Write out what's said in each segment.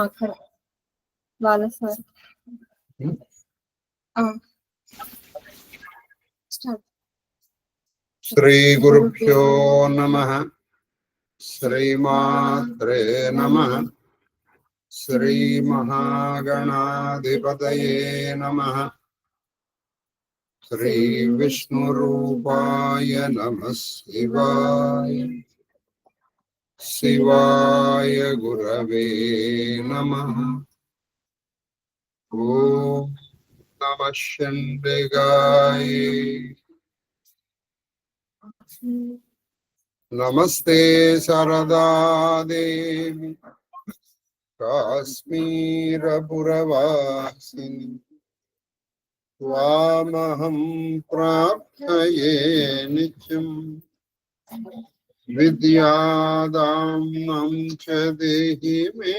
అక్కడ వాళ్ళ సార్ శ్రీ గురుభ్యో నమః. శ్రీమాత్రే నమః. శ్రీ మహాగణాధిపతయే నమః. శ్రీ విష్ణురూపాయ నమః. శివాయ శివాయ గురవే నమః. ఓం నమః శంభగాయ. నమస్తే శారదాదేవి కాశ్మీరపురవాసిని త్వామహం ప్రార్థయే నిత్యం విద్యాదానం చ దేహి మే.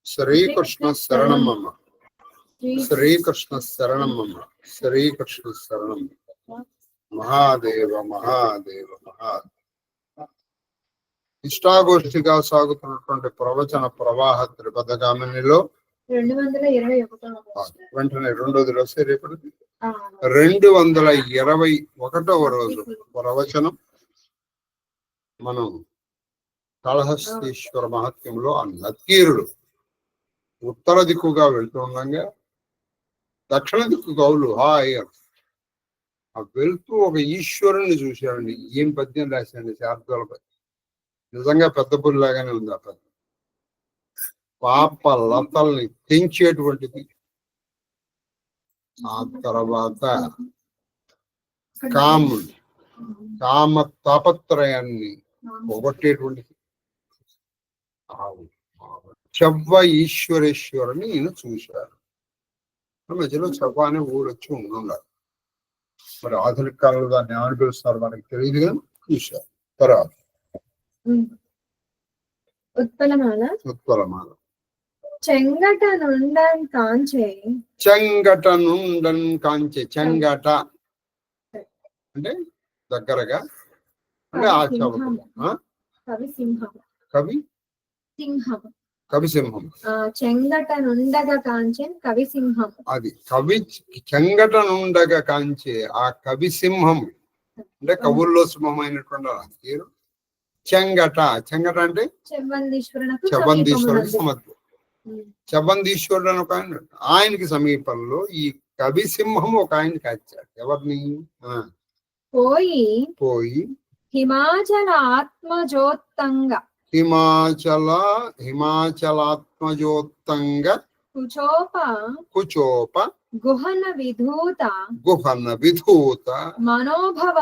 శ్రీకృష్ణ శరణం మమ. శ్రీకృష్ణ శరణం మమ. శ్రీకృష్ణ శరణం. మహాదేవ మహాదేవ మహాదేవ. ఇష్టాగోష్ఠిగా సాగుతున్నటువంటి ప్రవచన ప్రవాహ త్రిపథగామినిలో 221 వెంటనే రెండోది రోజు రేపటి 221వ రోజు ప్రవచనం. మనం కాళహస్తీశ్వర మహత్యంలో ఆ నక్కీరుడు ఉత్తర దిక్కుగా వెళ్తూ ఉండగా దక్షిణ దిక్కు గౌలు హాయ్ ఆ వెళ్తూ ఒక ఈశ్వరుణ్ణి చూశాడండి. ఏం పద్యం రాశాడండి, శారదాల పద్యం. నిజంగా పెద్ద పుల్లాగానే ఉంది ఆ పద్యం. పాప లతల్ని తెంచేటువంటిది. ఆ తర్వాత కామ తాపత్రయాన్ని పోగొట్టేటువంటిది. చెవ్వ ఈశ్వరేశ్వరుని ఈయన చూశారు. మధ్యలో చెవ్వ అనే ఊరు వచ్చి ఉండాలి. మరి ఆధునిక కాలంలో దాన్ని ఏమని పిలుస్తారు మనకి తెలియదు కానీ చూశారు. తర్వాత ఉత్పలమాల. చెంగట నుండన్ కాంచే. చెంగట అంటే దగ్గరగా, అంటే ఆ కవిసింహం. చెంగట నుండగా కాంచే కవిసింహం. అది చెంగట నుండగా కాంచే ఆ కవిసింహం అంటే కవుల్లో సింహమైనటువంటి తీరు. చెంగట అంటే చెబందీశ్వరుడికి సమర్థం. చెబందీశ్వరుడు అని ఒక ఆయన, ఆయనకి సమీపంలో ఈ కవిసింహం ఒక ఆయన కాచాడు. ఎవరిని? పోయి హిమాచల ఆత్మజోత్తంగా హిమాచలాత్మజోత్తంగా కుచోప గుహన విధూత మనోభవ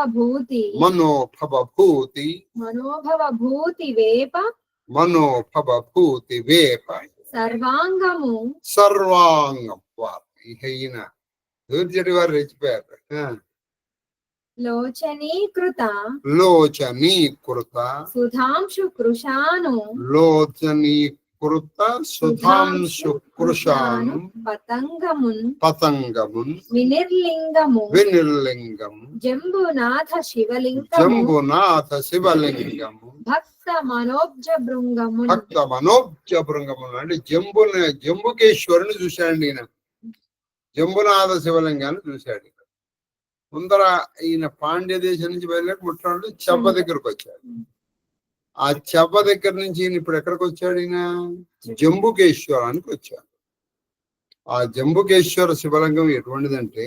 భూతి వేప సర్వాంగం. ఈయన దూర్జటి వారు రెచ్చిపోయారు. లోచనీకృత సుధాంశు కృషాను పతంగమున్ వినిర్లింగము జంబునాథ శివలింగము భక్త మనోబ్జ భృంగము అంటే జంబుకేశ్వరుని చూశాడు ఈయన. జంబునాథ శివలింగాన్ని చూశాడు. ముందర ఈయన పాండ్య దేశం నుంచి బయలుదేరి ముట్టండి చెబ్బ దగ్గరకు వచ్చాడు. ఆ చెబ్బ దగ్గర నుంచి ఈయన ఇప్పుడు ఎక్కడికి వచ్చాడు? ఈయన జంబుకేశ్వరానికి వచ్చాడు. ఆ జంబుకేశ్వర శివలింగం ఎటువంటిదంటే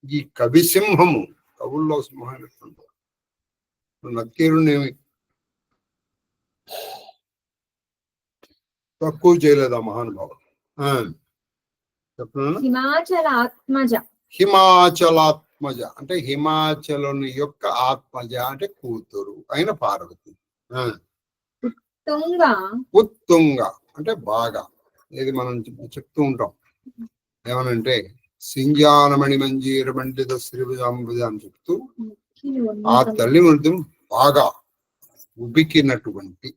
ఈ కవిసింహము, కవుల్లో సింహం నక్కీరుణ్ణేమి తక్కువ చేయలేదు ఆ మహానుభావుడు. చెప్తున్నా హిమాచలాత్మజ అంటే హిమాచలుని యొక్క ఆత్మజ అంటే కూతురు అయిన పార్వతి. ఉత్తుంగ అంటే బాగా. ఇది మనం చెప్తూ ఉంటాం ఏమనంటే సింజానమణి మంజీర మండిత శ్రీభుజాంబుజ అని చెప్తూ ఆ తల్లి మృతం బాగా ఉబికినటువంటి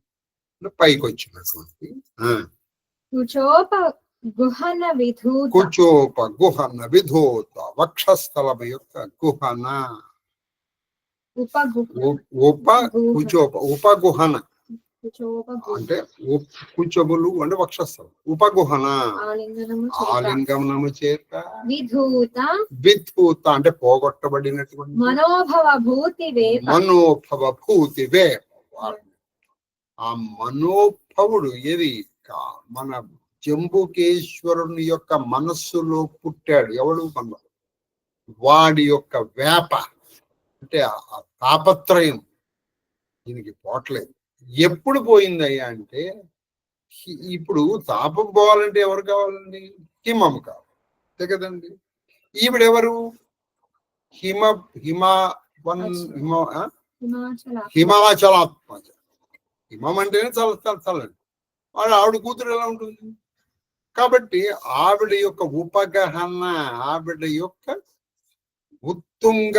పైకి వచ్చినటువంటి కుచోప గుహన విధూత వక్షస్థలం యొక్క గుహన ఉపగుహన అంటే కుచములు అంటే వక్షస్థలం. ఉపగుహన ఆలింగనము చేత విధూత అంటే పోగొట్టబడినటువంటి మనోభవ భూతివే. ఆ మనోభవుడు ఏది మన జంబుకేశ్వరుని యొక్క మనస్సులో పుట్టాడు. ఎవడు? మన వాడి యొక్క వేప అంటే ఆ తాపత్రయం దీనికి పోవట్లేదు. ఎప్పుడు పోయిందయ్యా అంటే, ఇప్పుడు తాపం పోవాలంటే ఎవరు కావాలండి? హిమం కావాలి, అంతే కదండి. ఈవిడెవరు? హిమాచలాత్మజ. హిమం అంటేనే చల్లండి. ఆవిడ కూతురు ఎలా ఉంటుంది? కాబట్టి ఆవిడ యొక్క ఉపగహన, ఆవిడ యొక్క ఉత్తుంగ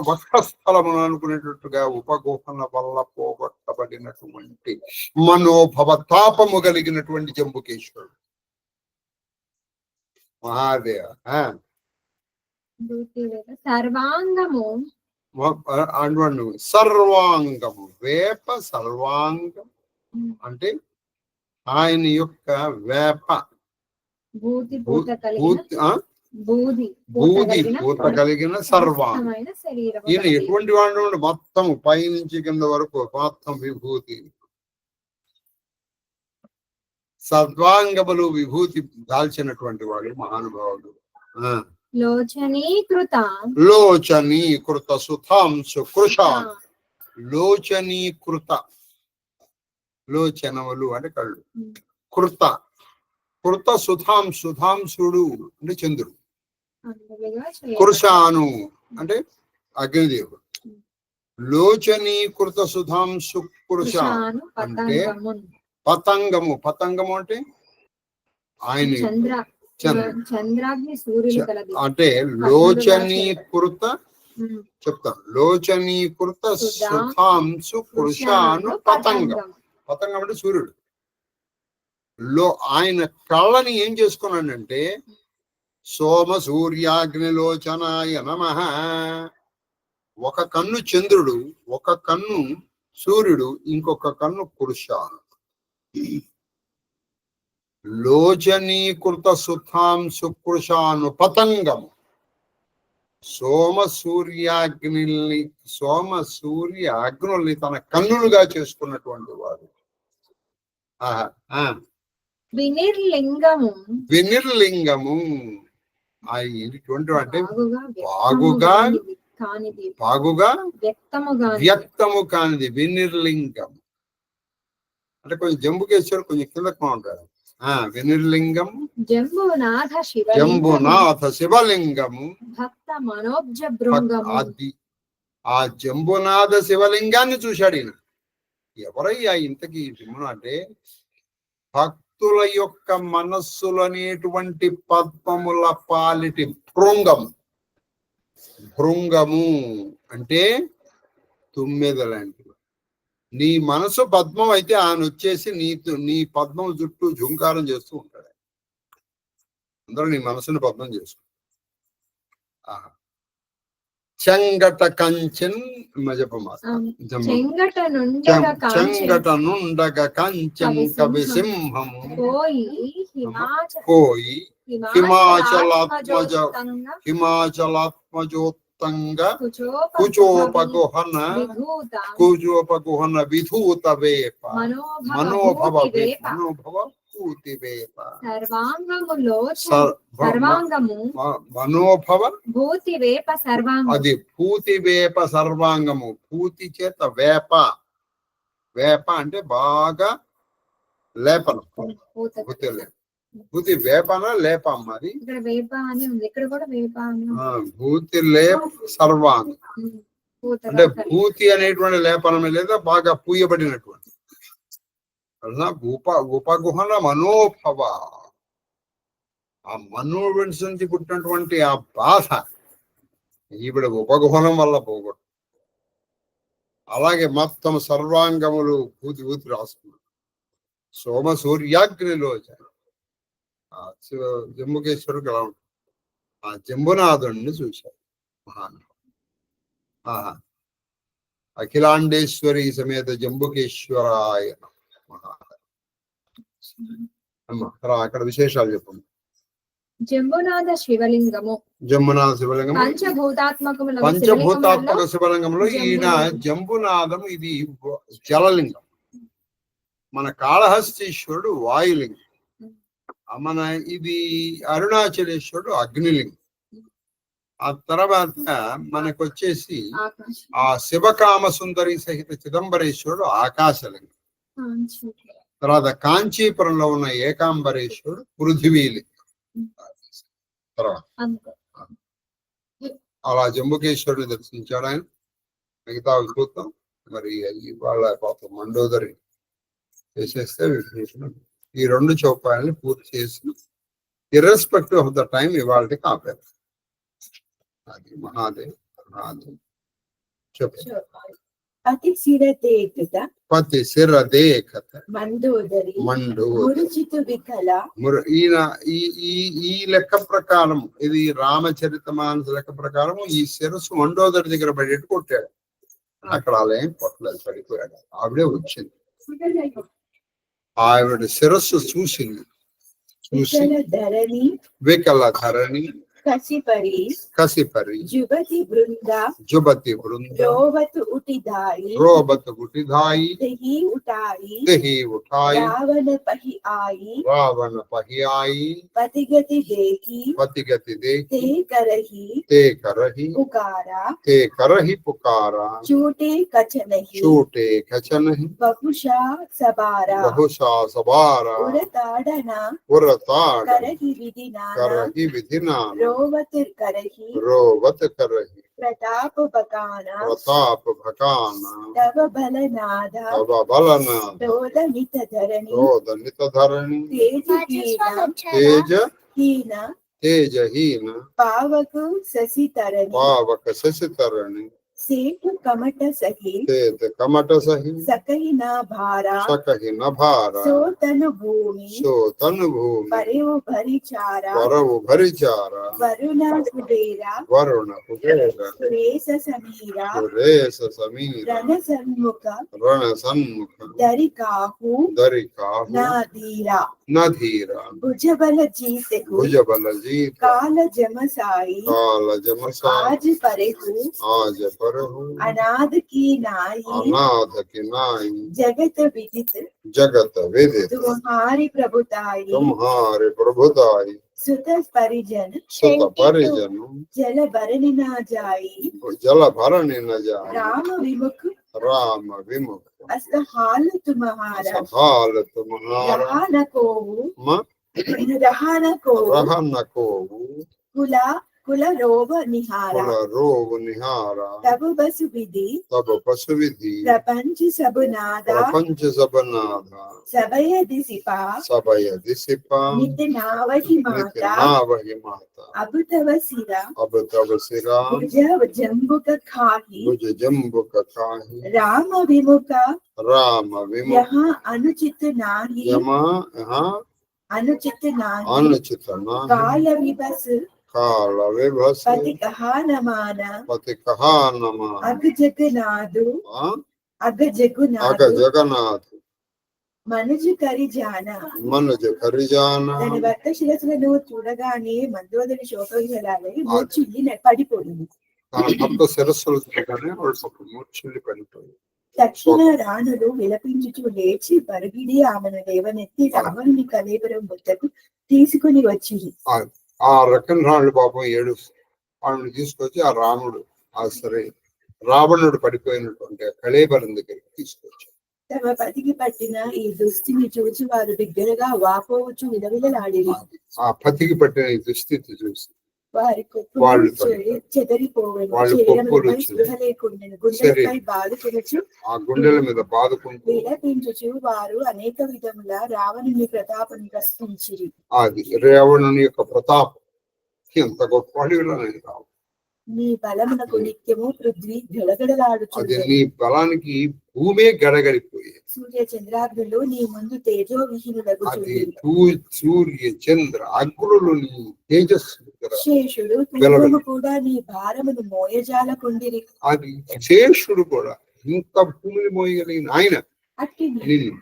వక్షస్థలమును అనుకునేటట్టుగా ఉపగుహన వల్ల పోగొట్టబడినటువంటి మనోభవ తాపము కలిగినటువంటి జంబుకేశ్వరుడు మహాదేవ. సర్వాంగము సర్వాంగము వేప సర్వాంగం అంటే ఆయన యొక్క వేప బూది పూత కలిగిన సర్వాంగం. ఈయన ఎటువంటి వాడు? మొత్తం పైనుంచి కింద వరకు మొత్తం విభూతి, సర్వాంగములు విభూతి దాల్చినటువంటి వాడు మహానుభావుడు. లోచనీకృత సుధాంశు కృషాన్. లోచనములు అంటే కళ్ళు. కృత సుధాంశుడు అంటే చంద్రుడు. కృషాను అంటే అగ్నిదేవుడు. లోచనీకృత సుధాంశు కృషాను అంటే పతంగము. పతంగము అంటే ఆయన అంటే లోచనీకృత చెప్తాను. లోచనీకృత సుధాంశు కృషాను పతంగం. పతంగం అంటే సూర్యుడు. ఆయన కళ్ళని ఏం చేసుకున్నాడంటే సోమ సూర్యాగ్నిలోచనాయ నమః. ఒక కన్ను చంద్రుడు, ఒక కన్ను సూర్యుడు, ఇంకొక కన్ను కృషాను. లోచనీకృత సుధాంశు కృషాను పతంగము. సోమ సూర్య అగ్నుల్ని తన కన్నులుగా చేసుకున్నటువంటి వాడు. వినిర్లింగము అంటే బాగుగా వ్యక్తము కానిది వినిర్లింగం అంటే కొంచెం జంబుకేశ్వరుడు కొంచెం కిందకు ఉంటాడు. వినిర్లింగం జంబునాథ శివలింగము భక్త మనోబ్జ భృంగము. అది ఆ జంబునాథ శివలింగాన్ని చూశాడు ఈయన. ఎవరయ్యా ఇంతకీ అంటే భక్తుల యొక్క మనస్సులనేటువంటి పద్మముల పాలిటి భృంగము అంటే తుమ్మెద లాంటివి. నీ మనసు పద్మం అయితే ఆయన వచ్చేసి నీ పద్మం చుట్టూ ఝుంకారం చేస్తూ ఉంటాడు. అందరూ నీ మనసుని పద్మం చేసుకో. చెంగట కంచెన్ చెంగటనుండగ కంచెం కవి సింహము పోయి హిమాచలాత్మజోత్తంగ కుచోపగుహన విధూత వేప మనోభవ పూతి వేప మనోభవ భూతి వేప సర్వాంగము. అది పూతి వేప సర్వాంగము. పూతి చేత వేప. వేప అంటే బాగా లేపనం. భూతి వేపన లేపం. అది భూతి లేప సర్వాంగం అంటే భూతి అనేటువంటి లేపనమే లేదా బాగా పూయబడినటువంటి ఉపగుహన మనోభవ. ఆ మనోవెన్స్ నుంచి పుట్టినటువంటి ఆ బాధ ఈవిడ ఉపగుహనం వల్ల పోగొట్టు. అలాగే మొత్తం సర్వాంగములు పూతి రాసుకున్నాడు. సోమ సూర్యాగ్నిలో జంబుకేశ్వరుడు ఎలా ఉంటుంది? ఆ జంబునాథుడిని చూశాడు మహానుభావుడు. ఆహా. అఖిలాండేశ్వరి సమేత జంబుకేశ్వరాయ అక్కడ విశేషాలు చెప్పండి. జంబునాథ శివలింగము, జంబునాథ శివలింగం పంచభూతాత్మక శివలింగంలో ఈయన జంబునాథం ఇది జలలింగం. మన కాళహస్తీశ్వరుడు వాయులింగం, మన ఇది అరుణాచలేశ్వరుడు అగ్నిలింగం. ఆ తర్వాత మనకు వచ్చేసి ఆ శివకామ సుందరి సహిత చిదంబరేశ్వరుడు ఆకాశలింగం. తర్వాత కాంచీపురంలో ఉన్న ఏకాంబరేశ్వరుడు పృథివీలింగం. తర్వాత అలా జంబుకేశ్వరుని దర్శించాడు ఆయన. మిగతా చూద్దాం. మరి ఇవాళ పాపం మండోదరి చేసేస్తే ఈ 2 చౌపాయాలని పూర్తి చేసి ఇర్రెస్పెక్టివ్ ఆఫ్ ద టైం ఇవాళకి ఆపారు. అది మహాదేవ్ చెప్పు. పతి శిర దేకత మండోదరి వికల. ఈయన ఈ లెక్క ప్రకారం, ఇది రామచరితమానస లెక్క ప్రకారం ఈ శిరస్సు మండోదరి దగ్గర పడేట్టు కొట్టాడు. అక్కడ అలా ఏం కొట్టలేదు, పడిపోయాడు. ఆవిడే వచ్చింది, ఆవిడ శిరస్సు చూసి వికల ధరణి కసిపరి జుబతి బృంద రోబతు ఉటిధాయి దహి ఉఠాయి రావణ పహి ఆయి పతిగతి దేకి తే करहि पुकारा चूटे कचनहि बहुशा सबारा उरताड़ना करहि विधिना रोवत करहि प्रताप भकाना तव बलनादा रोदनित धरणी तेजहीन पावक शशि तरणी सेठ कमट सही सकहि न भारा सो तनु भूमि परव भरि चारा वरुण कुबेरा सुरेश समीरा रण सन्मुख दरिकाहु नधीरा भुजबल जीत काल जमसाई आज परहु अनाथ की नाई जगत विदित तुम्हारी प्रभुताई सुत परिजन जल भरनि न जाई राम विमुख अस्तहाल तुम्हारा रहा न कोहु कुल रोव निहारा तब बसु विधि प्रपंच सब नादा सबय दिसिपा नित नावहि माता अब तव सिरा भुज जम्बुक खाहि राम विमुख यहाँ अनुचित नाही काल विबस पति कहा न माना अग जगनाथ మనుజు కరి జానా తన భర్త శిరస్సులను చూడగానే మందోదరి శోకవిహలాలై మూర్ఛిల్లి పడిపోయింది. తక్షణ రాణులు విలపించుచు లేచి పరుగిడి ఆమెను లేవనెత్తి రావణుని కళేబరం వద్దకు తీసుకుని వచ్చింది. ఆ రకం రాళ్ళు పాపం 7 వాళ్ళని తీసుకొచ్చి ఆ రాముడు సరే రావణుడు పడిపోయినటువంటి కళేబరం దగ్గరికి తీసుకొచ్చారు. తమ పతికి పట్టిన ఈ దుస్థితిని చూసి వారు బిగ్గరగా వాపోవచ్చు విలవిలలాడిరి. ఆ పతికి పట్టిన ఈ దుస్థితి చూసి వారి కొప్పులు చెదరిపోవెను, స్పృహ లేకుండెను, గుండెలపై బాదుకొనుచు ఆ గుండెల మీద బాదుకుంటూ విలపించుచు వారు అనేక విధముల రావణుని ప్రతాపం ప్రశ్నించిరి. అది రావణుని యొక్క ప్రతాపం ఎంత గొప్పవాడు రావు, నీ బలమునకు నిత్యము పృథ్వీ గడగడలాడుచున్నది, నీ బలానికి భూమే గడగడిపోయేది. సూర్య చంద్రాగ్నులు నీ ముందు తేజో విహీనులకు సూర్య చంద్ర అగ్నులు నీ తేజస్సు దగ్గర శేషుడు వెలడు. పూర్వము కూడా నీ భారమును మోయజాలకుండిరి. అది శేషుడు కూడా ఇంత భూమిని మోయగలిగిన ఆయన అట్టి నిన్ను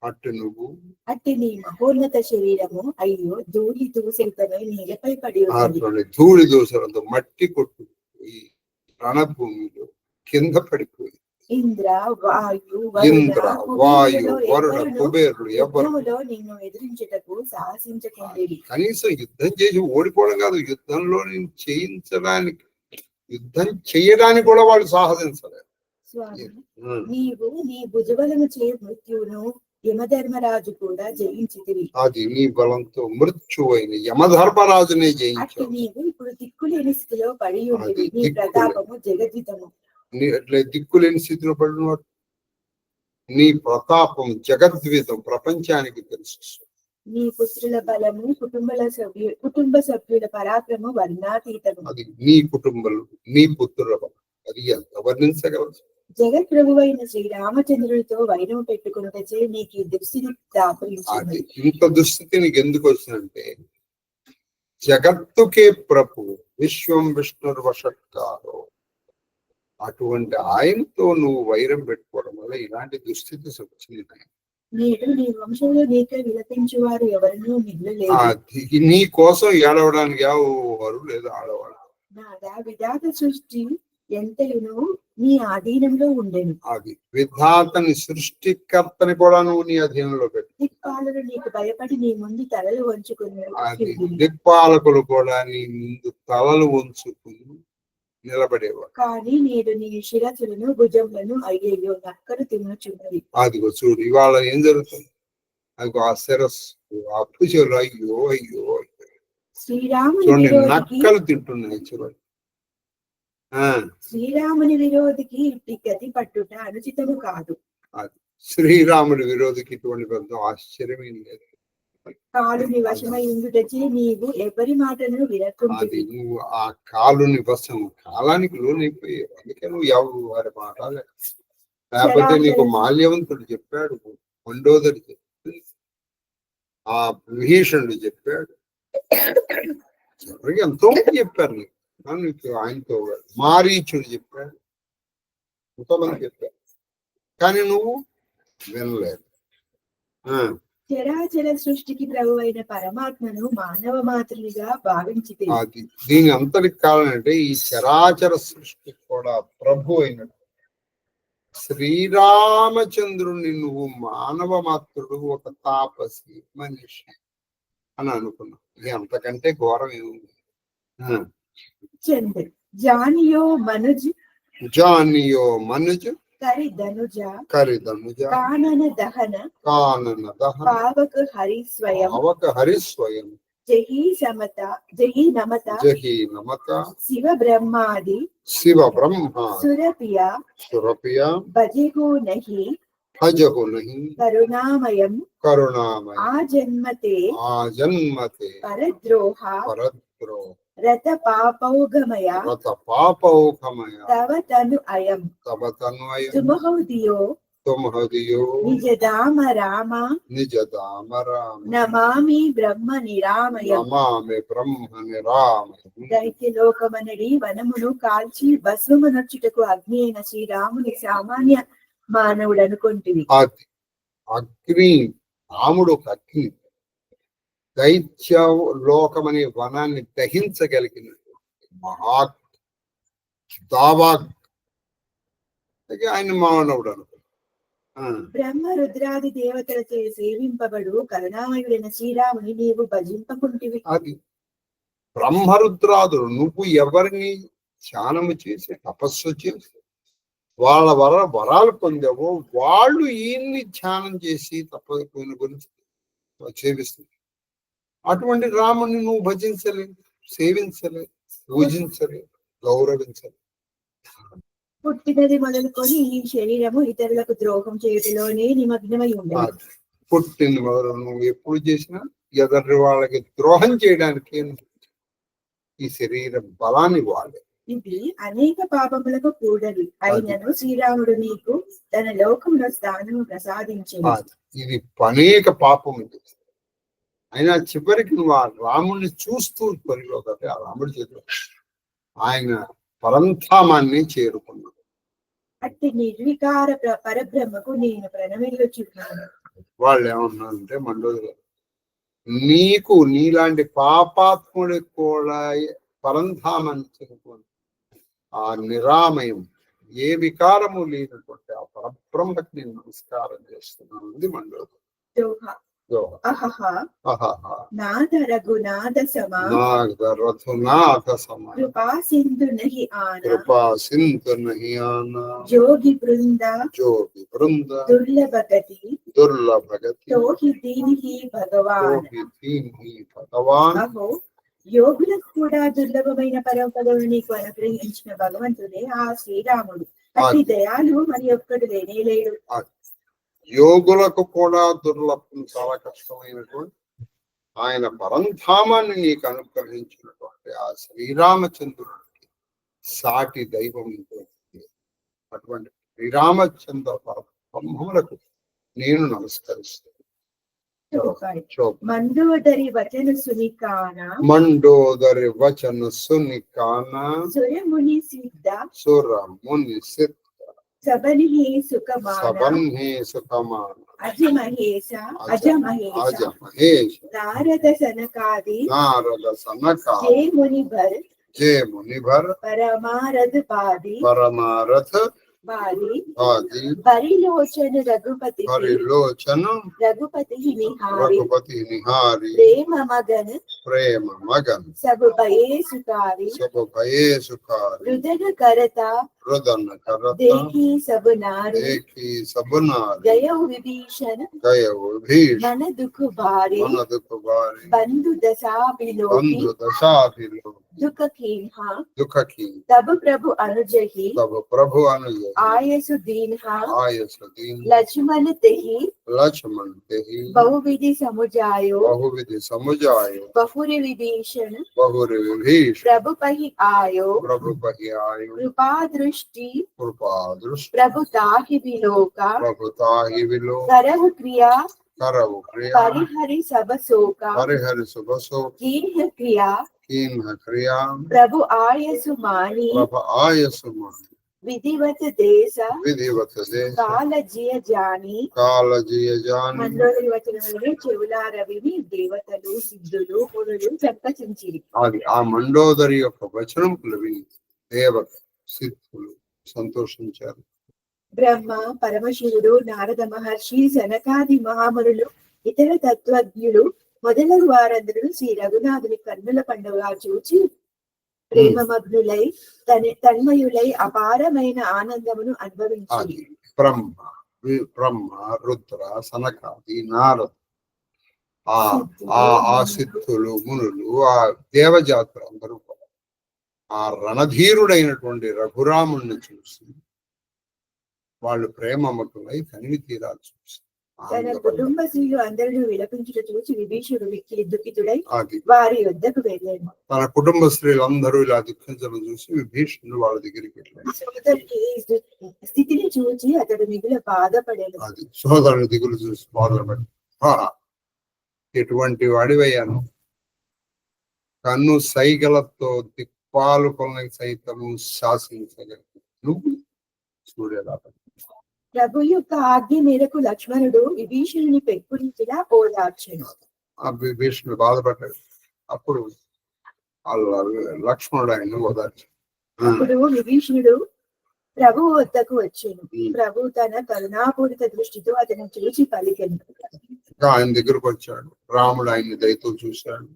అట్టు నువ్వు అట్టి నీ మహోన్నత శరీరము అయ్యో ధూళి దూసిల్పనై నేలపై పడి ఉన్నది. అటువంటి ధూళి దోసరంత మట్టి కొట్టుకుపోయి రణభూమిలో కింద పడిపోయి ఇంద్ర వాయు ఇంద్ర వాయు వరుణ కుబేరుడు ఎవరు యుద్ధములో నిన్ను ఎదిరించుటకు సాహసించకుండిరి. కనీసం యుద్ధం చేసి ఓడిపోవడం కాదు, యుద్ధంలో నేను యుద్ధం చేయడానికి కూడా వాళ్ళు సాహసించలేదు. స్వామి, నీవు నీ భుజబలము చే మృత్యువును యమధర్మరాజు కూడా జయించితివి. అది నీ బలంతో మృత్యు అయిన యమధర్మరాజునే అట్టి జయించావు. నీవు ఇప్పుడు దిక్కులేని స్థితిలో పడి ఉండివి. అది నీ దిక్కులే. ప్రతాపము జగద్వితము. అట్లా దిక్కులేని స్థితిలో పడినవాడు నీ ప్రతాపం జగద్వితం, ప్రపంచానికి తెలుసు. నీ పుత్రుల బలము కుటుంబ సభ్యుల పరాక్రమము వర్ణాతీతము. అది నీ కుటుంబంలో నీ పుత్రుల బలం. అది ఎంత వర్ణించగలదు? జగత్ ప్రభువైన శ్రీరామచంద్రుడితో వైరం పెట్టుకున్నచే నీకు ఈ దుస్థితి అది దాపురించింది. ఇంత దుస్థితి నీకు ఎందుకు వచ్చిందంటే జగత్తుకే ప్రభు విశ్వం విష్ణుర్వషట్కారో అటువంటి ఆయనతో నువ్వు వైరం పెట్టుకోవడం వల్ల ఇలాంటి దుస్థితి వచ్చింది. నేడు నీ వంశంలో నీకే విలపించు వారు ఎవరినూ మిగులలేదు. అది నీ కోసం ఏడవడానికి ఎవరు లేదు, ఆడవాడు. నాదా విధాత సృష్టి ఎంతయును నీ ఆధీనంలో ఉండెను. అది విధాతని సృష్టికర్తని కూడా నువ్వు నీ అధీనంలో పెట్టు. దిక్పాలను నీకు భయపడి నీ ముందు తలలు అది వంచుకున్నారు. దిక్పాలకులు కూడా నీ ముందు తలలు వంచుకుని నిలబడేవాడు. కానీ నేడు నీ శిరసులను భుజములను అయ్యయ్యో నక్కలు తినుచున్నది. అదిగో చూడు ఇవాళ ఏం జరుగుతుంది. అదిగో ఆ శిరస్సు ఆ భుజలు అయ్యో అయ్యో అయ్యో శ్రీరాముని చూడండి, విరోధికి నక్కలు తింటున్నాయి చివరి. శ్రీరాముని విరోధికి ఇట్టి గతి పట్టుట అనుచితము కాదు. శ్రీరాముడి విరోధికి ఇటువంటి పెద్ద ఆశ్చర్యమేం లేదు. కాలుని వశమై ఉండుటచే నీవు ఎవరి మాటను అది వినకుంటివి. నువ్వు ఆ కాలుని వశం కాలానికి లోనైపోయావు. అందుకే నువ్వు ఎవరి మాట లేకపోతే నీకు మాల్యవంతుడు చెప్పాడు, మండోదరి చెప్పాడు, ఆ విభీషణుడు చెప్పాడు, చివరికి ఎంతో మంది చెప్పారు నీకు. నీకు ఆయనతో మారీచుడు చెప్పాడు, ఎంతోమంది చెప్పారు, కానీ నువ్వు వినలేదు. చరాచర సృష్టికి ప్రభువైన పరమాత్మను మానవ మాతృనిగా భావించితే అది దీని అంతటికి కారణం అంటే ఈ చరాచర సృష్టి కూడా ప్రభు అయినట్టు శ్రీరామచంద్రుణ్ణి నువ్వు మానవ మాత్రుడు, ఒక తాపసి మనిషి అని అనుకున్నావు. ఇది అంతకంటే ఘోరం ఏముంది? చంద్ర జానియో మనుజ్ జానియో మనుజ కరిధనుజ కరిధనుజ కానన దహన కానన దహన పావక హరి స్వయం అవక హరి స్వయం జహీ సమత జహీ నమత జహి నమత శివ బ్రహ్మాది శివ బ్రహ్మ సురపియ సురపియ భజహు నహి భజహు నహి కరుణామయం కరుణామయ ఆ జన్మతే ఆ జన్మతే పరద్రోహ పరద్రో రత పాపౌగమయ రత పాపౌకమయ తవ తను అయం తమ తన్వయ తుమహౌదియో తుమహదియో నిజదామ రామ నిజ దామ రామ నమామి బ్రహ్మ నిరామయం. నమామి బ్రహ్మ నిరామయ. దైత్యలోకమనడి వనమును కాల్చి భస్మనొచ్చుటకు అగ్ని అయిన శ్రీరాముని సామాన్య మానవుడు అనుకుంటుంది. అది అగ్ని, రాముడు ఒక అగ్ని, దైత్య లోకమనే వనాన్ని దహించగలిగిన మహా దావా ఆయన మానవుడు అనుకో. బ్రహ్మ రుద్రాది దేవతలచే సేవింపబడు కరుణామయుడైన శ్రీరాముని నీవు భజింపకుంటివి. అది బ్రహ్మరుద్రాదులు నువ్వు ఎవరిని ధ్యానము చేసి తపస్సు చేసి వాళ్ళ వరాలు పొందావో వాళ్ళు ఈయన్ని ధ్యానం చేసి తపస్సు గురించి సేవిస్తుంది. అటువంటి రాముని నువ్వు భజించలేదు, సేవించలేదు, పూజించలేదు, గౌరవించలేదు. పుట్టినది మొదలుకొని ఈ శరీరము ఇతరులకు ద్రోహం చేయుటలోనే నిమగ్నమై ఉండేది. పుట్టిన మొదలు నువ్వు ఎప్పుడు చేసినా ఎదరి వాళ్ళకి ద్రోహం చేయడానికి ఈ శరీర బలాన్ని వాడే. ఇది అనేక పాపములకు కూడదు. అయినను శ్రీరాముడు నీకు తన లోకంలో స్థానము ప్రసాదించింది. ఇది అనేక పాపం. అయినా చివరికి నువ్వు ఆ రాముడిని చూస్తూ పరిలోకి ఆ రాముడి చేతిలో ఆయన పరంధామాన్ని చేరుకున్నాడు. అట్టి నిర్వికార పరబ్రహ్మకు నేను ప్రణమిల్లుచున్నాను. వాళ్ళు ఏమన్నారంటే మండోదరి నీకు నీలాంటి పాపాత్ముడికి కూడా పరంధామాన్ని చేరుకోండి ఆ నిరామయం ఏ వికారము లేనటువంటి ఆ పరబ్రహ్మకి నేను నమస్కారం చేస్తున్నాను ఉంది మండోదరి. నాద రఘునాథ సమా రఘునాథ సమా కృపా సింధు నహి ఆనా జోగి బృంద దుర్లభగతి తోహి దీనిహి భగవాన్. అహో యోగులకు కూడా దుర్లభమైన పరమపదవులు నీకు అనుగ్రహించిన భగవంతుడే ఆ శ్రీరాముడు. అతి దయాలు మరి ఒక్కడు లేనేలేడు. యోగులకు కూడా దుర్లభం చాలా కష్టమైనటువంటి ఆయన పరంధామాన్ని నీకు అనుగ్రహించినటువంటి ఆ శ్రీరామచంద్రుడికి సాటి దైవం అటువంటి శ్రీరామచంద్ర పరబ్రహ్మములకు నేను నమస్కరిస్తాను. మండోదరి వచన సునికాన సురముని సిద్ధ సబన్హే సుఖమాన అజమహేశ నారద సనకాది జే మునిభర్ పరమారథ పరిలోచన రఘుపతి నిహారి ప్రేమ మగన్ సబ భయే సుకారి రుదన కరత देखी सब नारी गयो विभीषण मन दुख भारी बंधु दशा बिलोकी दुख कीन्हा तब प्रभु अनुजहि आयसु दीन्हा लक्ष्मण तेहि बहुविधि समुजायो बहुरि विभीषण प्रभु पहि आयो कृपा दृष्टि प्रभु ताहि विलोका करहु क्रिया परिहरि सब शोका कीन्ह क्रिया प्रभु आयसु मानी विधिवत देश काल जिय जानी మండోదరి వచనములను చెవులారా విని దేవతలు సిద్ధులు పురులు ప్రకటించిరి. అది ఆ మండోదరి యొక్క వచనములు విని దేవత సిద్ధులు సంతోషించారు. బ్రహ్మ పరమశివుడు నారద మహర్షి సనకాది మహామునులు ఇతర తత్వజ్ఞులు మొదలగు వారందరూ శ్రీ రఘునాథుని కన్నుల పండుగ చూచి ప్రేమమగ్నులై తన్మయులై అపారమైన ఆనందమును అనుభవించారు. బ్రహ్మ రుద్ర సనకాది నారద ఆ సిద్ధులు మునులు ఆ దేవజాతులు అందరూ కూడా ఆ రణధీరుడైనటువంటి రఘురాముణ్ణి చూసి వాళ్ళు ప్రేమమగ్నులై తనివి తీరాలు చూసి తన కుటుంబ స్త్రీలు అందరూ విలపించుట చూసి విభీషణుడు మిక్కిలి దుఃఖితుడై వారి వద్దకు వెళ్ళాడు. తన కుటుంబ స్త్రీలు అందరూ ఇలా దుఃఖించడం చూసి విభీషణుడు వాళ్ళ దగ్గరికి వెళ్ళాడు. స్థితిని చూసి అతడు మిగుల బాధపడాడు. అది సోదరుని దిగులు చూసి బాధపడి ఎటువంటి వాడివయ్యాను కన్ను సైగలతో దిక్పాలు కొనకి సైతము శాసించగలవు నువ్వు చూడేలా. ప్రభు యొక్క ఆజ్ఞ మేరకు లక్ష్మణుడు విభీషణుని పెంపునించిలా ఓదార్చాడు. ఆ విభీషణుడు బాధపడ్డాడు. అప్పుడు లక్ష్మణుడు ఆయన ఓదార్చాడు. అప్పుడు విభీషణుడు ప్రభు వద్దకు వచ్చాను. ప్రభు తన కరుణాపూరిత దృష్టితో అతను చూసి పలికెను. ఆయన దగ్గరకు వచ్చాడు. రాముడు ఆయన్ని దయతో చూశాడు.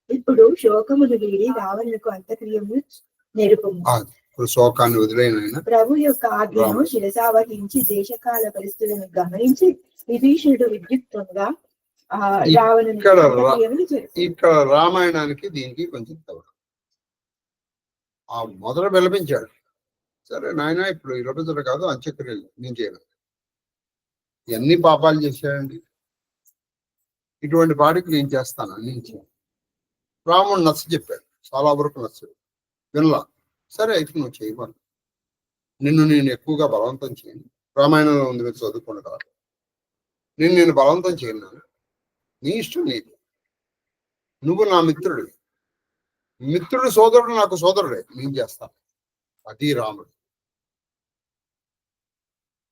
ఇప్పుడు శోకమును వీడి రావణులకు అంత్యక్రియము నెరుపుము. శోకాన్ని వదిలేన ప్రభు యొక్క ఆజ్ఞను శిరసావహించి దేశకాల పరిస్థితులను గమనించి విభీషణుడు విద్యుక్తంగా రావణుని ఇక్కడ రామాయణానికి దీనికి కొంచెం తేడా. ఆ మొదలు విలపించాడు. సరే నాయన ఇప్పుడు విలపించడం కాదు అంత్యక్రియలు నేను చేయను. ఎన్ని పాపాలు చేశాడండి. ఇటువంటి వాడికి నేను చేస్తాను నుంచి రాముడు నచ్చ చెప్పాడు. చాలా వరకు నచ్చడు. వినలా. సరే అయితే నువ్వు చేయమను. నిన్ను నేను ఎక్కువగా బలవంతం చేయను. రామాయణంలో ఉంది మీరు చదువుకోండి కదా. నేను బలవంతం చేయను. నీ ఇష్టం నీది. నువ్వు నా మిత్రుడివి. మిత్రుడు సోదరుడు నాకు సోదరుడే, నేను చేస్తాను. అది రాముడు.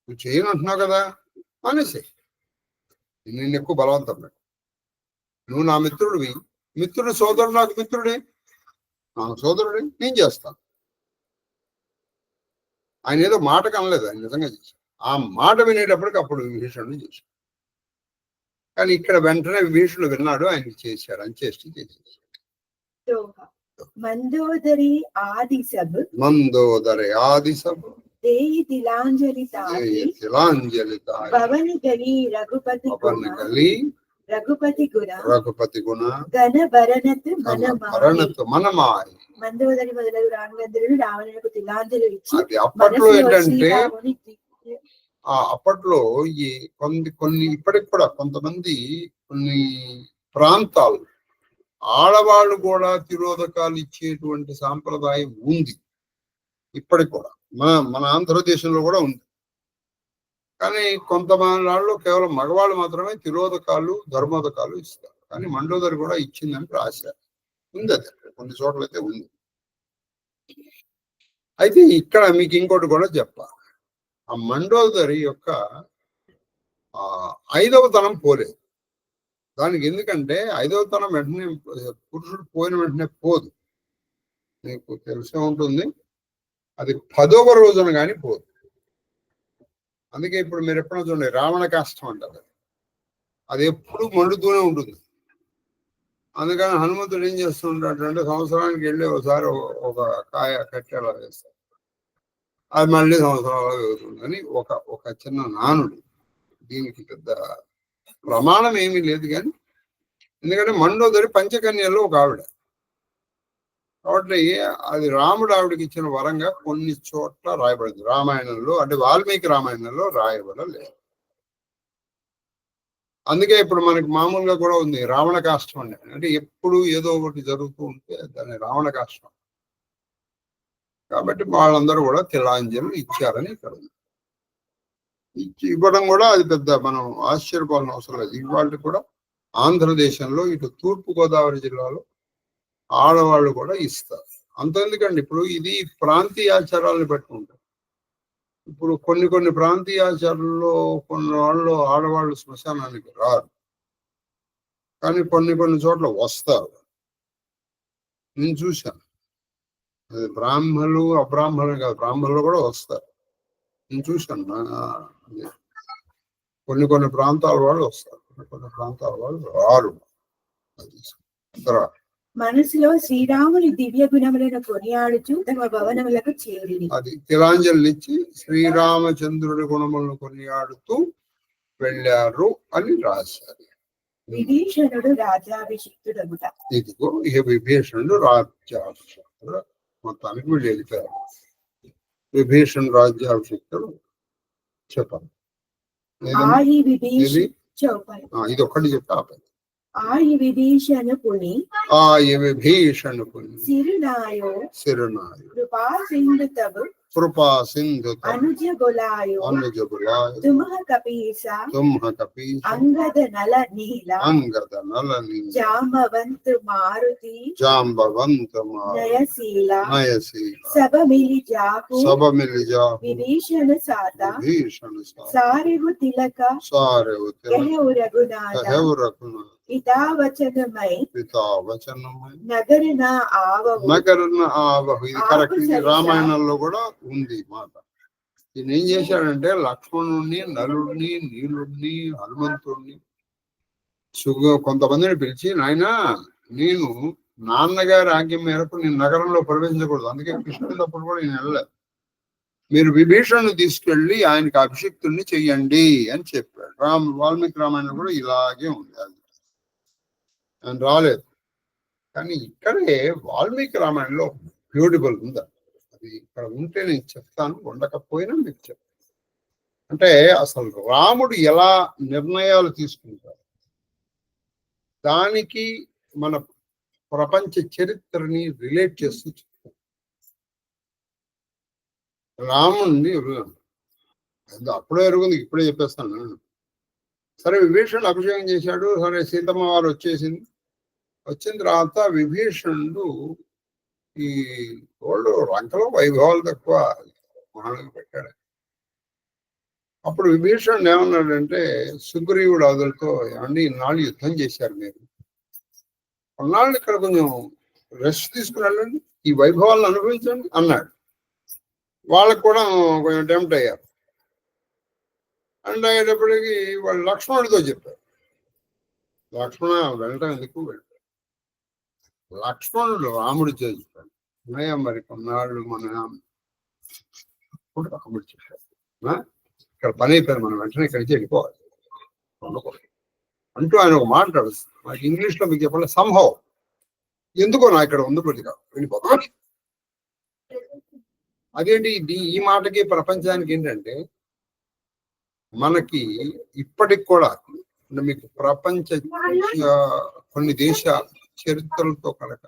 నువ్వు చేయను అంటున్నావు కదా, అనేసి నేను ఎక్కువ బలవంతం పెట్టు. నువ్వు నా మిత్రుడివి, మిత్రుడు సోదరుడు నాకు మిత్రుడే, నాకు సోదరుడే, నేను చేస్తాను. ఆయన ఏదో మాటకు అనలేదు, ఆయన నిజంగా చేశాడు. ఆ మాట వినేటప్పటికి అప్పుడు విభీషణుడు చేశాడు. కానీ ఇక్కడ వెంటనే విభీషణుడు విన్నాడు, ఆయన చేశాడు, అని చేసేసాడు. మందోదరి ఆది సబ్ దేయి తిలాంజలి పవన గలి రఘుపతి గుణ ఘన భరణత్ మనమాయ. మందోదరి మొదలగు రాణులందరూ రావణులకు తిలాంజలి ఇచ్చి, అది అప్పట్లో ఏంటంటే అప్పట్లో ఈ కొన్ని ఇప్పటికి కూడా కొంతమంది కొన్ని ప్రాంతాలు ఆడవాళ్ళు కూడా తిరోధకాలు ఇచ్చేటువంటి సాంప్రదాయం ఉంది ఇప్పటికి కూడా. మన ఆంధ్రదేశంలో కూడా ఉంది. కానీ కొంతమంది వాళ్ళు కేవలం మగవాళ్ళు మాత్రమే తిరోధకాలు ధర్మోదకాలు ఇస్తారు. కానీ మండోదరి కూడా ఇచ్చిందని రాశారు, ఉంది. అది కొన్ని చోట్ల అయితే ఉంది. అయితే ఇక్కడ మీకు ఇంకోటి కూడా చెప్పాలి. ఆ మండోదరి యొక్క 5వ తనం పోలేదు దానికి. ఎందుకంటే 5వ తనం వెంటనే పురుషుడు పోయిన వెంటనే పోదు, మీకు తెలిసే ఉంటుంది. అది 10వ రోజున కానీ పోదు. అందుకే ఇప్పుడు మీరు ఎప్పుడైనా చూడండి, రావణ కాష్టం అంటారు, అది ఎప్పుడు మండుతూనే ఉంటుంది. అందుకని హనుమంతుడు ఏం చేస్తూ ఉంటాడు అంటే, సంవత్సరానికి వెళ్ళి ఒకసారి ఒక కాయ కట్టేలా వేస్తారు, అది మళ్ళీ సంవత్సరాలు వెళ్తుందని ఒక చిన్న నానుడు. దీనికి పెద్ద ప్రమాణం ఏమీ లేదు కానీ, ఎందుకంటే మండోదరి పంచకన్యల్లో ఒక ఆవిడ కాబట్టి అది రాముడు ఆవిడకి ఇచ్చిన వరంగా కొన్ని చోట్ల రాయబడింది. రామాయణంలో అంటే వాల్మీకి రామాయణంలో రాయబడలేదు. అందుకే ఇప్పుడు మనకి మామూలుగా కూడా ఉంది రావణ కాష్టం అంటే ఎప్పుడు ఏదో ఒకటి జరుగుతూ ఉంటే దాన్ని రావణ కాష్టం. కాబట్టి వాళ్ళందరూ కూడా తిలాంజలు ఇచ్చారని ఇక్కడ ఉంది. ఇవ్వడం కూడా అది పెద్ద మనం ఆశ్చర్యపోవాల్సిన అవసరం లేదు. ఇవాళ కూడా ఆంధ్రదేశంలో ఇటు తూర్పు గోదావరి జిల్లాలో ఆడవాళ్ళు కూడా ఇస్తారు. అంతెందుకండి, ఇప్పుడు ఇది ప్రాంతీయ ఆచారాలను బట్టి ఉంటారు. ఇప్పుడు కొన్ని ప్రాంతీయ ఆచారాల్లో కొన్ని వాళ్ళు ఆడవాళ్ళు శ్మశానానికి రారు, కానీ కొన్ని చోట్ల వస్తారు. నేను చూశాను. అది బ్రాహ్మణులు అబ్రాహ్మణులు కాదు, బ్రాహ్మణులు కూడా వస్తారు. నేను చూశాను. కొన్ని ప్రాంతాల వాళ్ళు వస్తారు, కొన్ని ప్రాంతాల వాళ్ళు రారు. మనసులో శ్రీరాముని దివ్య గుణములను కొనియాడుచు తమ భవనములకు చేరిరి. అది తిలాంజలి ఇచ్చి శ్రీరామచంద్రుడి గుణములను కొనియాడుతూ వెళ్ళారు అని రాశారు. విభీషణుడు రాజ్యాభిషిక్తుడగుట. ఇదిగో ఇక విభీషణుడు రాజ్యాభిషిక్తుడు, మొత్తానికి వీళ్ళు వెళ్ళిపోయారు. విభీషణ్ రాజ్యాభిషిక్తుడు చెప్పండి. ఇది ఒక్కటి చెప్పి ఆపండి. ఆయి విభీషణుని సిరునాయో కృపా సింధు అనుజ బొలాయో తుమ్హ కపీస అంగద నల నీల జాంబవంతు మారుతి నయశీల సభ మిలి జాహు విభీషణ సాత సారెవు తిలక కహెవు రఘునాథ పితావచనమై నగరన ఆవహు. ఇది కరెక్ట్. ఇది రామాయణంలో కూడా ఉంది మాట. ఈయన ఏం చేశాడంటే లక్ష్మణుడిని, నలుడిని, నీలుడిని, హనుమంతుడిని, కొంతమందిని పిలిచి, నాయన నేను నాన్నగారి ఆజ్ఞ మేరకు నేను నగరంలో ప్రవేశించకూడదు, అందుకే కృష్ణుడినప్పుడు కూడా నేను వెళ్ళలేదు, మీరు విభీషణుని తీసుకెళ్లి ఆయనకి అభిషిక్తుల్ని చెయ్యండి అని చెప్పాడు. వాల్మీకి రామాయణం కూడా ఇలాగే ఉంది. అది ఆయన రాలేదు, కానీ ఇక్కడే వాల్మీకి రామాయణంలో బ్యూటిఫుల్ ఉందా, అది ఇక్కడ ఉంటే నేను చెప్తాను, ఉండకపోయినా మీకు చెప్తాను. అంటే అసలు రాముడు ఎలా నిర్ణయాలు తీసుకుంటారు, దానికి మన ప్రపంచ చరిత్రని రిలేట్ చేస్తూ చెప్తాను. రాముడిని అప్పుడే ఎరుగుంది, ఇప్పుడే చెప్పేస్తాను. సరే విభీషణుడు అభిషేకం చేశాడు. సరే సీతమ్మ వారు వచ్చేసింది. వచ్చిన తర్వాత విభీషణుడు ఈ వాళ్ళు లంకలో వైభవాలు తక్కువ మహానులు పెట్టాడు. అప్పుడు విభీషణుడు ఏమన్నాడంటే సుగ్రీవుడు అదులతో, ఏమండి ఇన్నాళ్ళు యుద్ధం చేశారు మీరు, కొన్నాళ్ళు ఇక్కడ కొంచెం రెస్ట్ తీసుకుని వెళ్ళండి, ఈ వైభవాలను అనుభవించండి అన్నాడు. వాళ్ళకు కూడా కొంచెం టెంప్ట్ అయ్యారు. అండ్ అయ్యేటప్పటికి వాళ్ళు లక్ష్మణుడితో చెప్పారు, లక్ష్మణ వెళ్ళటం ఎందుకు వెళ్ళారు. లక్ష్మణుడు రాముడితో చెప్పాడు, అన్నయ్య మరి కొన్నాళ్ళు మన రాముడు చెప్పాడు, ఇక్కడ పని అయిపోయింది, మనం వెంటనే ఇక్కడి నుంచి వెళ్ళిపోవాలి అంటూ ఆయన ఒక మాట నడుస్తుంది. నాకు ఇంగ్లీష్ లో మీకు చెప్పాలి, సంభవ్ ఎందుకో నా ఇక్కడ ఉండిపోతుంది కాదు వెళ్ళిపోతాం. అదేంటి ఈ మాటకి ప్రపంచానికి ఏంటంటే, మనకి ఇప్పటికి కూడా మీకు ప్రపంచ కొన్ని దేశ చరిత్రలతో కనుక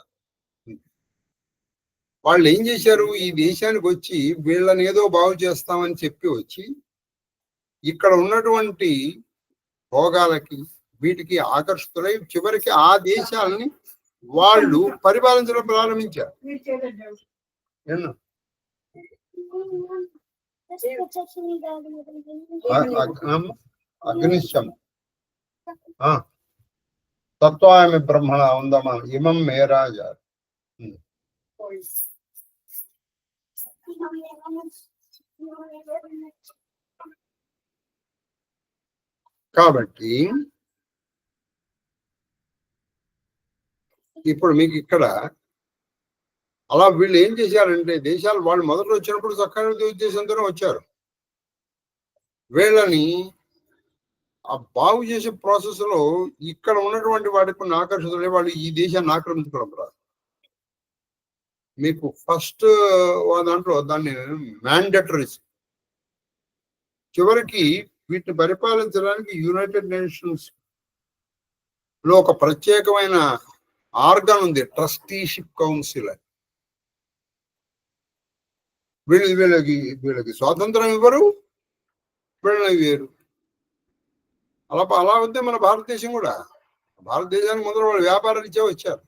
వాళ్ళు ఏం చేశారు, ఈ దేశానికి వచ్చి వీళ్ళని ఏదో బాగు చేస్తామని చెప్పి వచ్చి ఇక్కడ ఉన్నటువంటి భోగాలకి వీటికి ఆకర్షితులై చివరికి ఆ దేశాలని వాళ్ళు పరిపాలించడం ప్రారంభించారు. అగ్నిశం తత్వామి బ్రహ్మణ ఉందమా ఇమం మేరాజా. కాబట్టి ఇప్పుడు మీకు ఇక్కడ అలా వీళ్ళు ఏం చేశారంటే, దేశాలు వాళ్ళు మొదట వచ్చినప్పుడు చక్కగా ఉద్దేశంతోనే వచ్చారు. వీళ్ళని ఆ బాగు చేసే ప్రాసెస్ లో ఇక్కడ ఉన్నటువంటి వాటికి కొన్ని ఆకర్షితులే వాళ్ళు ఈ దేశాన్ని ఆక్రమించుకోవడం రాదు. మీకు ఫస్ట్ దాంట్లో దాన్ని మ్యాండేటరీస్, చివరికి వీటిని పరిపాలించడానికి యునైటెడ్ నేషన్స్ లో ఒక ప్రత్యేకమైన ఆర్గన్ ఉంది, ట్రస్టీషిప్ కౌన్సిల్. వీళ్ళకి స్వాతంత్రం ఇవ్వరు, వీళ్ళని వేరు. అలా వద్దే మన భారతదేశం కూడా. భారతదేశానికి మొదలు వాళ్ళు వ్యాపార రీత్యా వచ్చారు.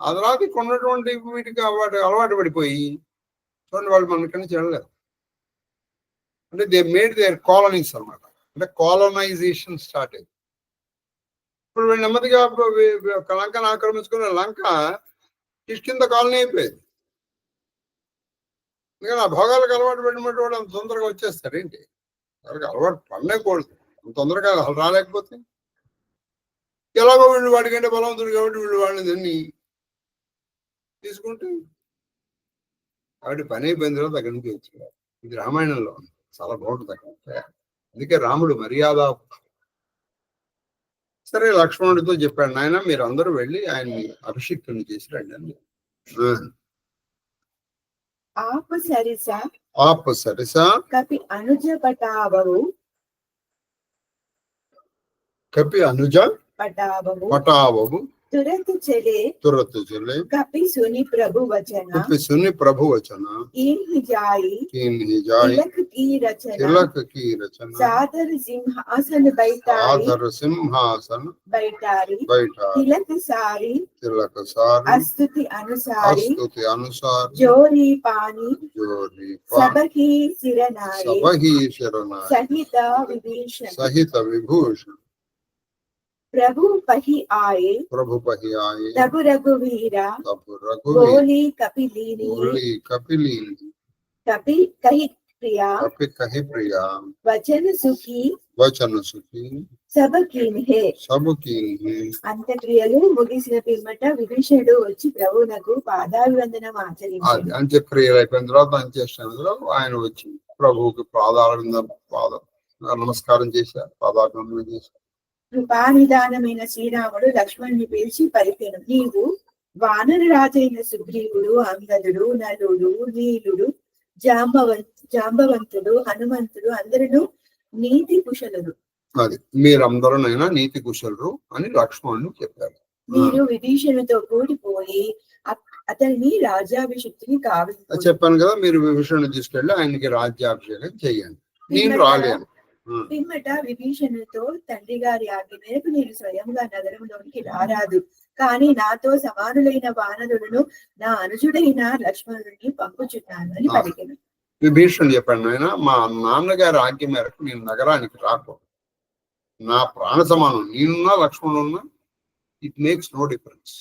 ఆ తర్వాత కొన్నటువంటి వీటికి అలవాటు పడిపోయి చూడండి వాళ్ళు మనకి నుంచి వెళ్ళలేరు. అంటే దే మేడ్ దేర్ కాలనీస్ అనమాట. అంటే కాలనైజేషన్ స్టార్ట్ అయింది. ఇప్పుడు వీళ్ళు నెమ్మదిగా లంకను ఆక్రమించుకున్న లంక కిష్కింద కాలనీ అయిపోయింది. ఎందుకంటే ఆ భోగాలకు అలవాటు పెట్టినట్టు వాడు అంత తొందరగా వచ్చేస్తారు ఏంటి, వాళ్ళకి అలవాటు పడలేకూడదు. అంత తొందరగా రాలేకపోతే ఎలాగో వీళ్ళు వాడికంటే బలవంతుడు కాబట్టి వీళ్ళు వాళ్ళని దాన్ని తీసుకుంటే వాడి పని అయిపోయిన తర్వాత అక్కడి నుంచి వచ్చారు. ఇది రామాయణంలో చాలా బాగుంటుంది అక్కడ. అందుకే రాముడు మర్యాద. సరే లక్ష్మణుడితో చెప్పాడు, నాయన మీరు అందరూ వెళ్ళి ఆయన్ని అభిషిక్తుని చేసి రండి అని. आप सरिसा कपि अनुज पटावहु तुरत चले कपि सुनि प्रभु वचन कीन ही जाई तिलक की रचना सादर सिंहासन बैठारी तिलक सारी अस्तुति अनुसारी जोरी पानी सबकी सिरनाई सहित विभूषण प्रभु पही आए तब रघुवीरा बोली कपिलीनी कपि कही प्रिया वचन सुखी सब कीन है. అంత్యక్రియలు ముగిసిన పిమ్మట విభీషణుడు వచ్చి ప్రభువునకు పాదాభివందనం ఆచరించాడు. అంత్యక్రియలు అయిపోయిన తర్వాత అంత్యష్టంలో ఆయన వచ్చి ప్రభువుకి పాద నమస్కారం చేశారు, పాదాభివందనం చేశారు. కృపానిదానమైన శ్రీరాముడు లక్ష్మణుని పిలిచి పలికెను, నీవు వానర రాజైన సుగ్రీవుడు, అంగదుడు, నలుడు, నీలుడు, జాంబవంతుడు, హనుమంతుడు అందరూ నీతి కుశలుడు. అది మీరందరూనైనా నీతి కుశలుడు అని లక్ష్మణుడు చెప్పారు. మీరు విభీషణుతో కూడిపోయి అతన్ని రాజ్యాభిషిక్తుని కావాలి చెప్పాను కదా, మీరు విభీషణుడు తీసుకెళ్ళి ఆయనకి రాజ్యాభిషేకం చెయ్యండి. నేను రాలేను, పిమ్మట విభీషణుతో తండ్రి గారి ఆజ్ఞ మేరకు నేను స్వయంగా నగరంలోనికి రారాదు, కానీ నాతో సమానులైన వానరులను నా అనుజుడైన లక్ష్మణుడిని పంపుచున్నాను అని పలికెను. విభీషణుడు చెప్పాడు, నాయన మా నాన్నగారి ఆజ్ఞ మేరకు నేను నగరానికి రాకూడదు. నా ప్రాణ సమానం నేనున్నా లక్ష్మణుడున్నా, ఇట్ మేక్స్ నో డిఫరెన్స్.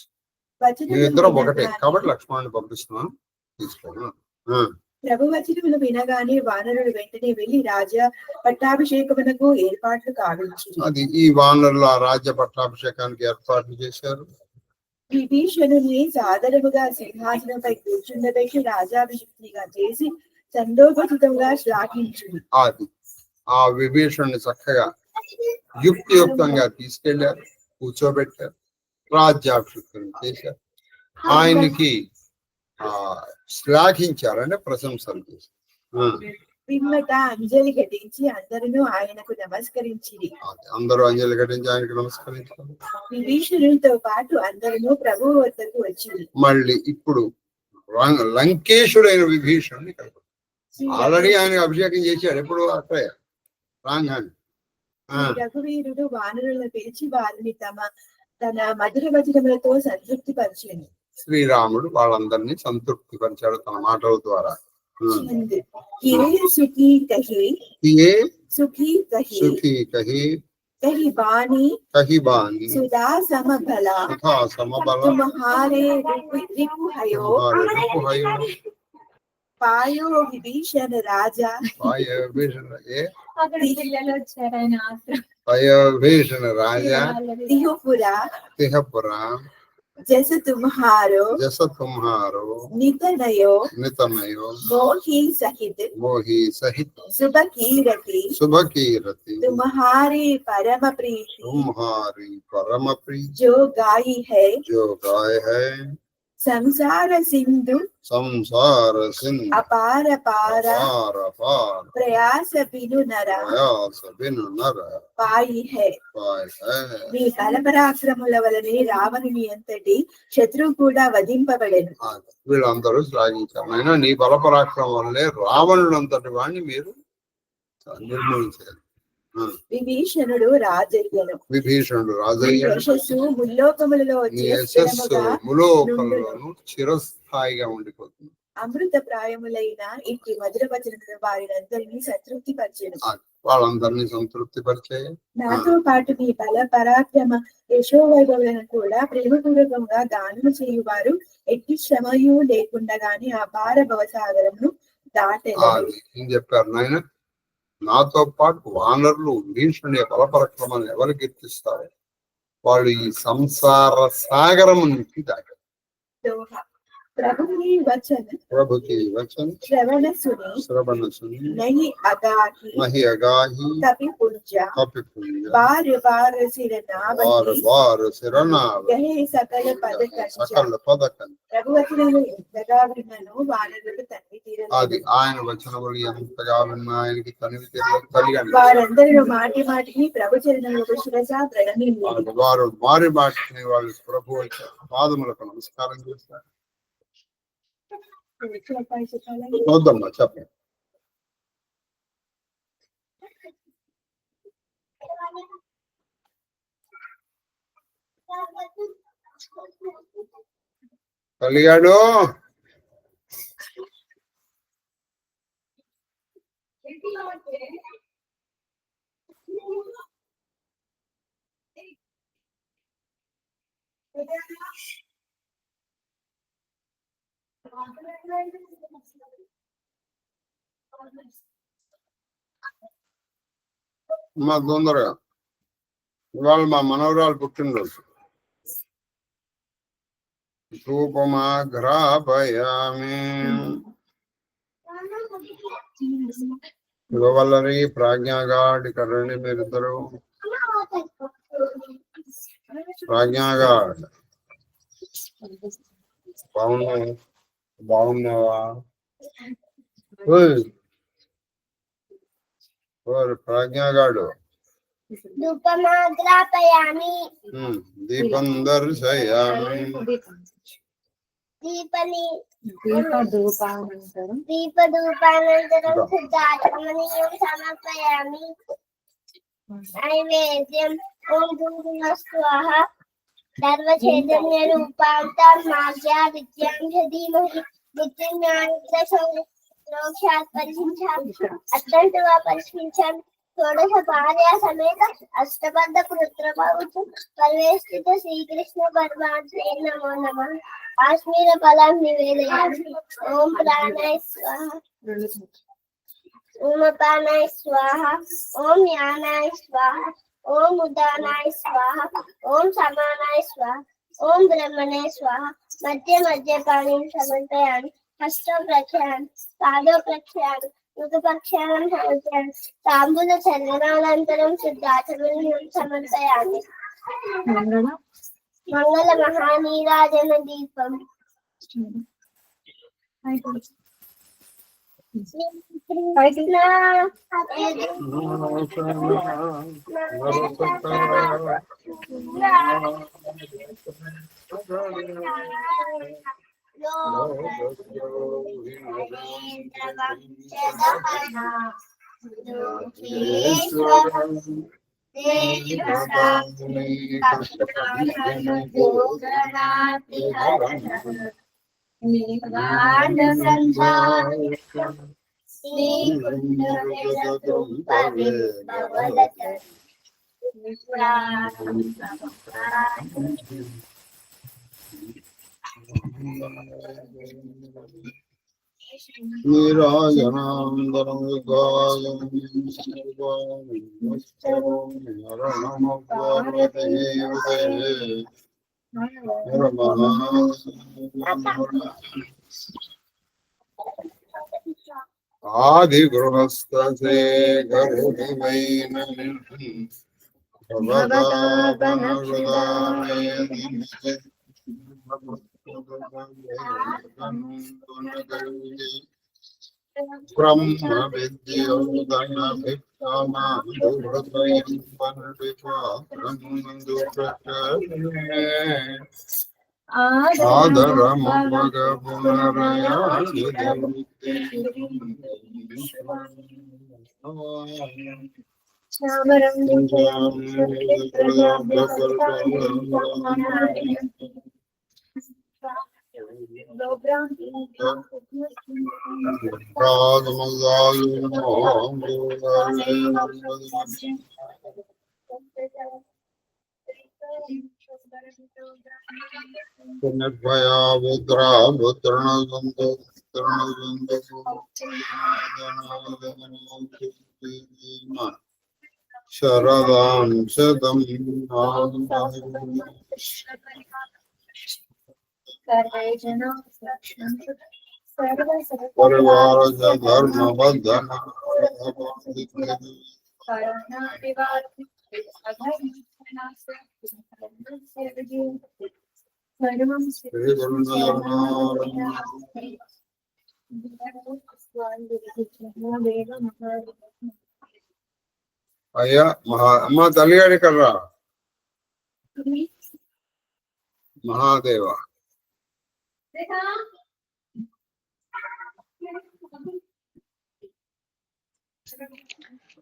మేమిద్దరం ఒకటే కాబట్టి లక్ష్మణుని పంపిస్తున్నాను, తీసుకున్నాను. ప్రభు వచనములు వినగానే వానరుడు వెంటనే వెళ్లి రాజా పట్టాభిషేకమునకు ఏర్పాట్లు కావించి అది ఈ వానరులు ఆ రాజ్య పట్టాభిషేకానికి ఏర్పాట్లు చేశారు. విభీషణుని సాదరముగా సింహాసనంపై కూర్చుండబెట్టి రాజాభిషిక్తిగా చేసి సందోపచితంగా శ్లాఘించుడు. అది ఆ విభీషణుని చక్కగా యుక్తియుక్తంగా తీసుకెళ్లారు, కూర్చోబెట్టారు, రాజ్యాభిషేకం చేశారు, ఆయనకి శ్లాఘించారు, అంటే ప్రశంసలు చేశారు. పిమ్మట అంజలి ఘటించి అందరూ ఆయనకు నమస్కరించిరి. అందరూ అంజలి ఘటించి ఆయనకు నమస్కరించారు. విభీషణుడితో పాటు అందరూ ప్రభువు వద్దకు వచ్చింది. మళ్ళీ ఇప్పుడు లంకేశుడైన విభీషణుని ఆల్రెడీ ఆయన అభిషేకం చేశాడు, ఎప్పుడు అక్కడే రాంగానే. రఘువీరుడు వానరులను పిలిచి వారిని తన మధుర వచనములతో సంతృప్తి పరిచాడు. శ్రీరాముడు వాళ్ళందరినీ సంతృప్తి పరిచాడు తన మాటల ద్వారా. సుధా సమబల తుమ్హారే రిపుహయో పాయో విభీషణ రాజా. విభీషణ రాజా తిహపురా जैसे तुम्हारो नितनयो मोही सहित सुबह की रति तुम्हारी परम प्रीति जो गाई है संसार सिंधु अपार प्रयास बिनु नर पाई है. మీ బలపరాక్రముల వలనే రావణుని అంతటి శత్రువు కూడా వధింపబడెను. వీళ్ళందరూ శ్లాఘించారు, అయినా నీ బలపరాక్రమం వల్లే రావణుడు అంతటి వాడిని మీరు నిర్మూలించారు. విభీషణుడు రాజయ్యను. యశస్సు ముల్లోకములలోను చిరస్థాయిగా ఉండిపోతుంది. అమృత ప్రాయములైన ఇట్టి మధుర వచనములు వారినందరినీ సంతృప్తి పరిచెను. వాళ్ళందరినీ సంతృప్తి పరిచే నాతో పాటు మీ బల పరాక్రమ యశోవైభవులను కూడా ప్రేమపూర్వకంగా గానము చేయువారు ఎట్టి శ్రమయు లేకుండగానే ఆ భార భవసాగరమును దాటెదరు చెప్పారు. నాయన నాతో పాటు వానరులు భీషణుడి బలపరాక్రమాన్ని ఎవరు కీర్తిస్తారు, వాళ్ళు ఈ సంసార సాగరము నుంచి దాటారు. प्रभु की वचन श्रवण सुनी नहीं अगाही कपि पुंजा बार बार सिरनावती गहे सकल पद ప్రభు వచనములు ఎంతగా విన్నను వానరులకు తనివి తీరలేదు. అది ఆయన వచనములు ఎంతగా విన్నా ఆయనకి తనివి తీరలేదు. వారందరూ మాటి మాటికి ప్రభు చరణములకు శిరస ప్రణమిల్లిరి. వారు మారి మాటిని వాళ్ళు ప్రభు పాదములకు నమస్కారం చేస్తారు. వద్దమ్మా చెప్పండి. కలిగాడు మా తొందరగా ఇవాళ మా మనవరాలు పుట్టినరోజు. ధూపమాఘ్రాపయామి శివవల్లరి ప్రాజ్ఞాగాడి కరణి మీరిద్దరు. ప్రాజ్ఞాగాడ్ బాగున్నావా? ప్రాజ్ఞాగాడు దీపం దర్శయామి. దీపధూపానంతరం సమర్పయామి. నైవేద్యం ఓం భూర్భువః స్వాహ సర్వచైతన్య రూపాంతం మాధ్యా విద్యాం ధీమహి విద్యున్మానోక్షాత్ పరిశించామి అత్యంతగా పరిశీలించామి షోడశ భార్య సమేత అష్టబద్ధ పుత్రభావచ్చు పరివేష్టిత శ్రీకృష్ణ పరమాత్మే నమో నమః కాశ్మీర ఫలం నివేదయామి ఓం ప్రాణాయ స్వాహ ఓం అపానాయ స్వాహ ఓం యానాయ స్వాహ ఓం ఉదానాయ స్వాహ ఓం సమానాయ స్వాహ ఓం బ్రహ్మణే స్వాహ మధ్య మధ్య పాణిం సమర్పయామి హస్తో ప్రక్షాళన పాదో ప్రక్షాళన మృగపక్షాళన సమర్పయామి తాంబూల చందనానంతరం శుద్ధాచమనం సమర్పయామి మంగళ మహానీరాజన దీపం కృష్ణ నీరాజనాందరం విగాయం ఆది గృహస్థే గరుడమైన బ్రహ్మ విద్యోదన ఆదరమ మగ పునరయామి పునర్భయా ముద్రా ముద్రణందో శరదాం శతం పరివార ధర్మ బంధన అయ్యా అమ్మ తల్లిగారి కర్రా మహాదేవ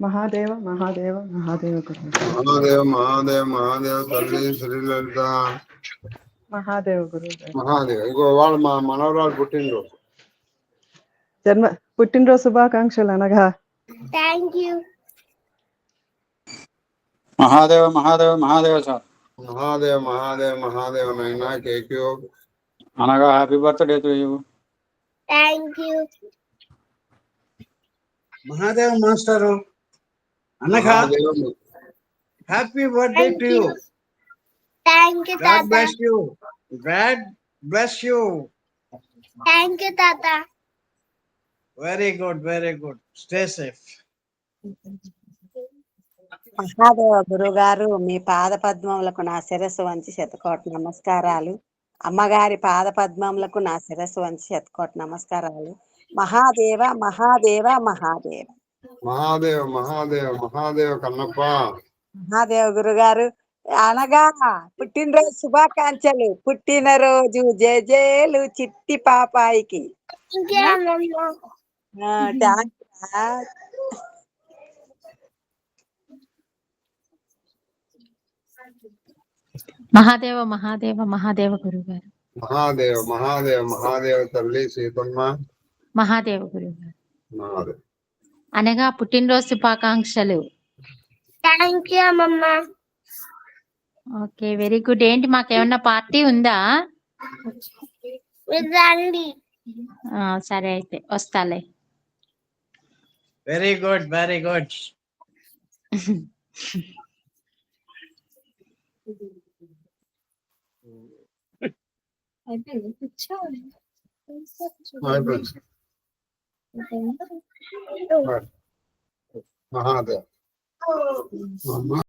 మహాదేవ మహాదేవ మహాదేవ గురు మహాదేవ మహాదేవ మహాదేవ తల్లి శ్రీలలిత మహాదేవ గురు మహాదేవ ఇంకో వాళ్ళు మా మనవరాలు పుట్టినరోజు పుట్టినరోజు శుభాకాంక్షలు అనగా thank you Mahadeva Mahadeva Mahadeva sir Mahadeva Mahadeva Mahadeva Naina cake అనగా happy birthday to you. Thank you Mahadeva master అనగా happy birthday to you. Thank you god తాత bless you. God bless you. Thank you తాత very good, very good. Stay safe. Mahadeva గురుగారు, మీ పాద పద్మములకు నా శిరస్సు వంచి శతకోటి నమస్కారాలు. అమ్మగారి పాద పద్మములకు నా శిరస్సు వంచి శతకోటి నమస్కారాలు. మహాదేవ మహాదేవ మహాదేవ మహాదేవ మహాదేవ మహాదేవ కన్నప్ప మహాదేవ గురుగారు అనగా పుట్టినరోజు శుభాకాంక్షలు. పుట్టినరోజు జేజేలు చిట్టి పాపాయికి. థ్యాంక్ మహాదేవ మహాదేవ మహాదేవ గురుగారు. మహాదేవ మహాదేవ మహాదేవ తల్లి సీతమ్మ. మహాదేవ గురుగారు. మహాదేవ్. అనగా పుట్టినరోజు శుభాకాంక్షలు. థ్యాంక్ యూ అమ్మమ్మ. Okay, very good. ఏంటి మాకేమన్నా పార్టీ ఉందా? మీరు రండి. సరే అయితే వస్తాలే. Very good, very good. అయిపోయింది. అయిపోయింది. మహాదేవ్.